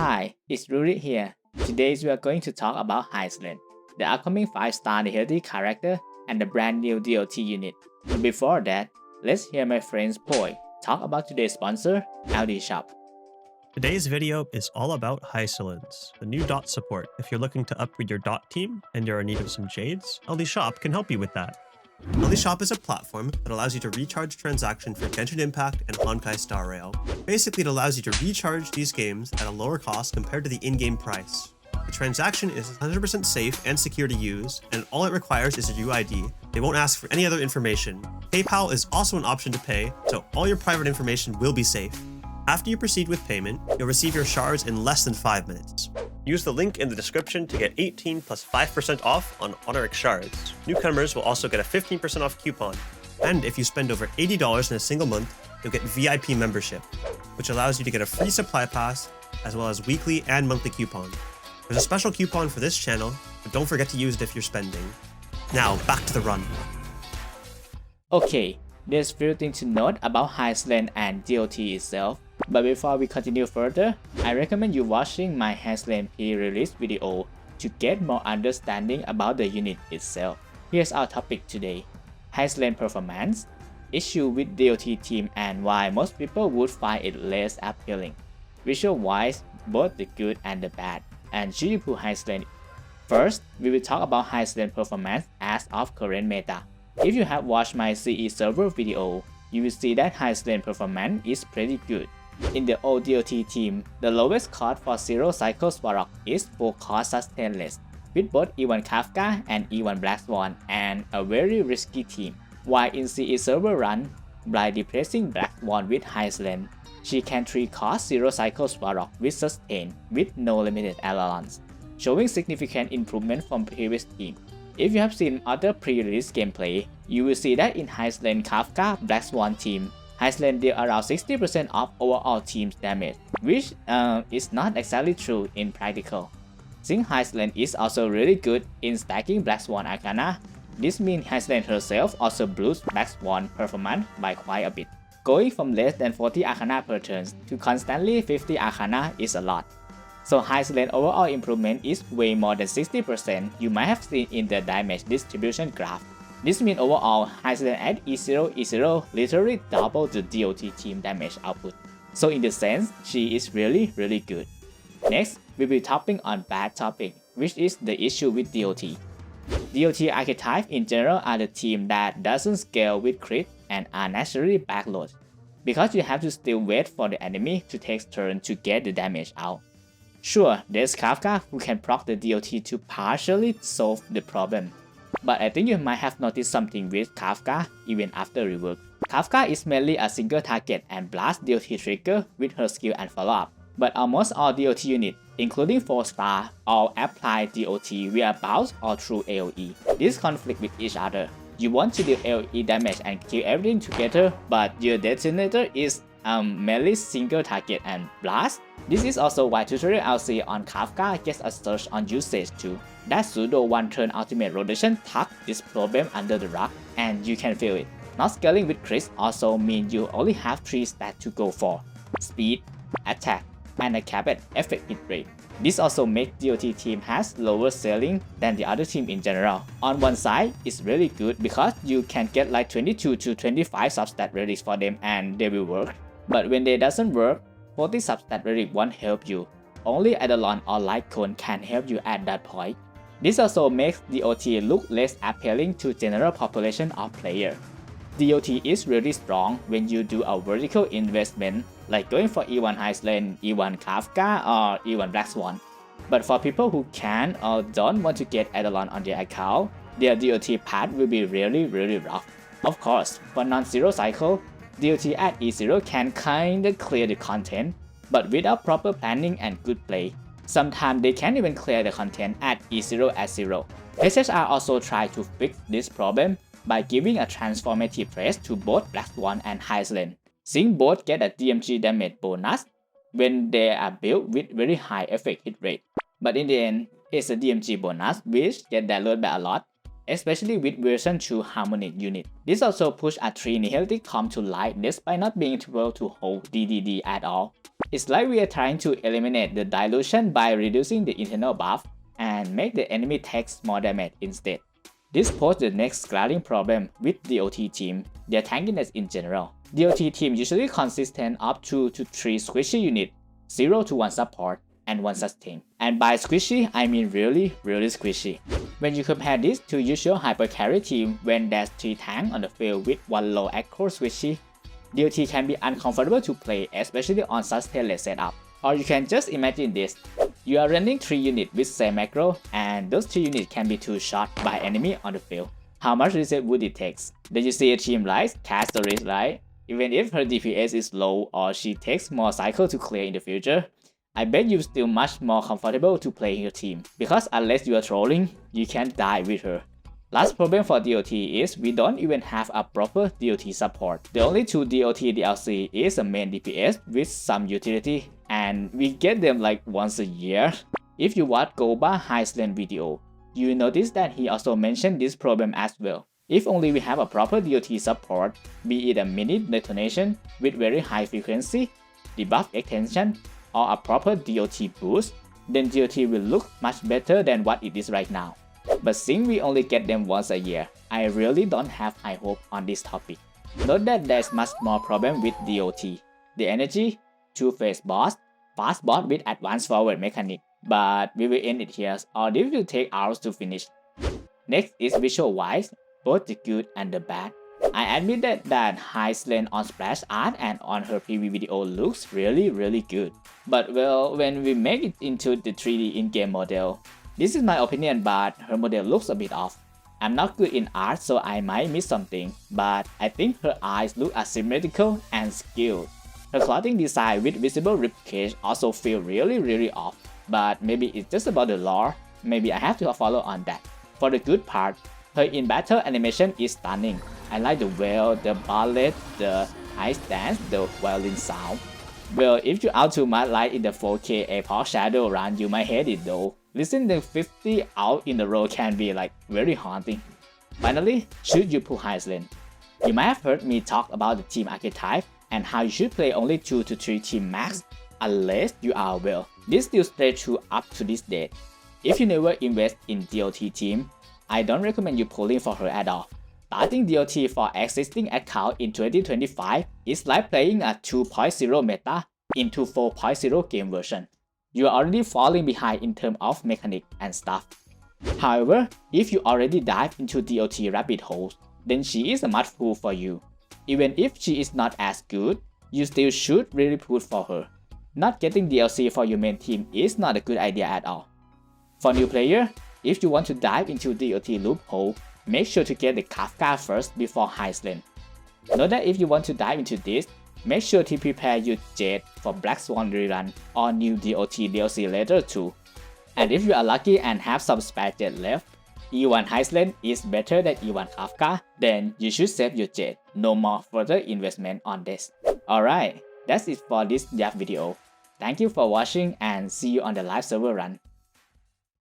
Hi, it's Rudy here. Today we are going to talk about Hysilens, the upcoming 5-star healthy character and the brand new DoT unit. But before that, let's hear my friends Poi talk about today's sponsor, LD Shop. Today's video is all about Hysilens, the new DoT support. If you're looking to upgrade your DoT team and you're in need of some jades, LD Shop can help you with that. LD Shop is a platform that allows you to recharge transaction for Genshin Impact and Honkai Starrail. Basically, it allows you to recharge these games at a lower cost compared to the in-game price. The transaction is 100% safe and secure to use, and all it requires is a UID. They won't ask for any other information. PayPal is also an option to pay, so all your private information will be safe. After you proceed with payment, you'll receive your shards in less than 5 minutes. Use the link in the description to get 18 plus 5% off on Honoric shards. Newcomers will also get a 15% off coupon. And if you spend over $80 in a single month, you'll get VIP membership, which allows you to get a free supply pass, as well as weekly and monthly coupon. There's a special coupon for this channel, but don't forget to use it if you're spending. Now, back to the run. Okay, there's few things to note about Hysilens and DoT itself. But before we continue further, I recommend you watching my Hysilens pre-release video to get more understanding about the unit itself. Here's our topic today: Hysilens performance, issue with DoT team and why most people would find it less appealing. Visual-wise, both the good and the bad, and should you put Hysilens? First, we will talk about Hysilens performance as of current meta. If you have watched my CE server video, you will see that Hysilens performance is pretty good. In the old DoT team, the lowest cost for 0 cycle Swarrock is 4 cost sustainless, with both E1 Kafka and E1 Black Swan, and a very risky team. While in CE server run, by depressing Black Swan with Hysilens, she can 3 cost 0 cycle Swarrock with sustain with no limited allowance, showing significant improvement from previous team. If you have seen other pre-release gameplay, you will see that in Hysilens Kafka Black Swan team, Hysilens deal around 60% of overall team's damage, which is not exactly true in practical. Since Hysilens is also really good in stacking Black Swan Arcana, this means Hysilens herself also boosts Black Swan performance by quite a bit. Going from less than 40 Arcana per turn to constantly 50 Arcana is a lot. So Hysilens overall improvement is way more than 60% you might have seen in the damage distribution graph. This means overall, Hysilens at E0 literally double the DoT team damage output. So in this sense, she is really good. Next, we will be topping on bad topic, which is the issue with DoT. DoT archetype in general are the team that doesn't scale with crit and are naturally backloaded, because you have to still wait for the enemy to take turn to get the damage out. Sure, there's Kafka who can proc the DoT to partially solve the problem. But I think you might have noticed something with Kafka even after rework. Kafka is mainly a single target and blast DoT trigger with her skill and follow-up. But almost all DoT units, including 4-star, all apply DoT via bounce or through AoE. These conflict with each other. You want to deal AoE damage and kill everything together, but your detonator is mainly single target and blast. This is also why tutorial LC on Kafka gets a surge on usage too. That pseudo one-turn ultimate rotation tucks this problem under the rug, and you can feel it. Not scaling with crits also means you only have 3 stats to go for: speed, attack, and a capped effect hit rate. This also makes DoT team has lower ceiling than the other team in general. On one side, it's really good because you can get like 22 to 25 substat relics for them and they will work. But when they doesn't work, 40 substat relic won't help you. Only Eidolon or Litecoin can help you at that point. This also makes DoT look less appealing to general population of players. DoT is really strong when you do a vertical investment, like going for E1 Hysilens, E1 Kafka, or E1 Black Swan. But for people who can or don't want to get Eidolon on their account, their DoT path will be really rough. Of course, for non-zero cycle, DoT at E0 can kinda clear the content, but without proper planning and good play, sometimes they can't even clear the content at E0 at 0. HSR also tried to fix this problem by giving a transformative press to both Black Swan and Hysilens, since both get a DMG damage bonus when they are built with very high effect hit rate. But in the end, it's a DMG bonus which get diluted by a lot. especially with version 2 harmonic unit. This also pushed a 3 Nihilistic comp to light despite not being able to hold DDD at all. It's like we are trying to eliminate the dilution by reducing the internal buff and make the enemy takes more damage instead. This poses the next glaring problem with DoT team, their tankiness in general. DoT team usually consistent of 2 to 3 squishy units, 0 to 1 support, and 1 sustain. And by squishy, I mean really squishy. When you compare this to usual hyper carry team when there's 3 tanks on the field with 1 low echo squishy, DoT can be uncomfortable to play, especially on sustainless setup. Or you can just imagine this. You are running 3 units with same macro, and those 3 units can be too shot by enemy on the field. How much reset would it take? Then you see a team like Castorice, right? Even if her DPS is low or she takes more cycle to clear in the future, I bet you're still much more comfortable to play her team, because unless you are trolling, you can't die with her. Last problem for DoT is we don't even have a proper DoT support. The only 2 DoT DLC is a main DPS with some utility, and we get them like once a year. If you watch Goba Hysilens video, you notice that he also mentioned this problem as well. If only we have a proper DoT support, be it a minute detonation with very high frequency, debuff extension, or a proper DoT boost, then DoT will look much better than what it is right now. But since we only get them once a year, I really don't have high hope on this topic. Note that there's much more problem with DoT. The energy, 2-phase boss, fast boss with advanced forward mechanic. But we will end it here, or this will take hours to finish. Next is visual wise, both the good and the bad. I admit that Hysilens on splash art and on her PV video looks really good. But well, when we make it into the 3D in-game model, this is my opinion, but her model looks a bit off. I'm not good in art, so I might miss something, but I think her eyes look asymmetrical and skilled. Her clothing design with visible ribcage also feel really off, but maybe it's just about the lore, maybe I have to follow on that. For the good part, her in-battle animation is stunning. I like the wail, the ballet, the ice dance, the violin sound. Well, if you're out too much like in the 4K Epoch Shadow run, you might hate it though. Listening to 50 out in a row can be like very haunting. Finally, should you pull Hysilens? You might have heard me talk about the team archetype and how you should play only 2 to 3 team max unless you are well. This still stays true up to this date. If you never invest in DoT team, I don't recommend you pulling for her at all. Starting DoT for existing account in 2025 is like playing a 2.0 meta into 4.0 game version. You are already falling behind in terms of mechanic and stuff. However, if you already dive into DoT rabbit holes, then she is a must pull for you. Even if she is not as good, you still should really pull for her. Not getting DLC for your main team is not a good idea at all. For new player, if you want to dive into DoT loophole, make sure to get the Kafka first before Hysilens. Note that if you want to dive into this, make sure to prepare your Jade for Black Swan rerun or new DoT DLC later too. And if you are lucky and have some spare Jade left, E1 Hysilens is better than E1 Kafka, then you should save your Jade. No more further investment on this. Alright, that's it for this Diff video. Thank you for watching and see you on the live server run.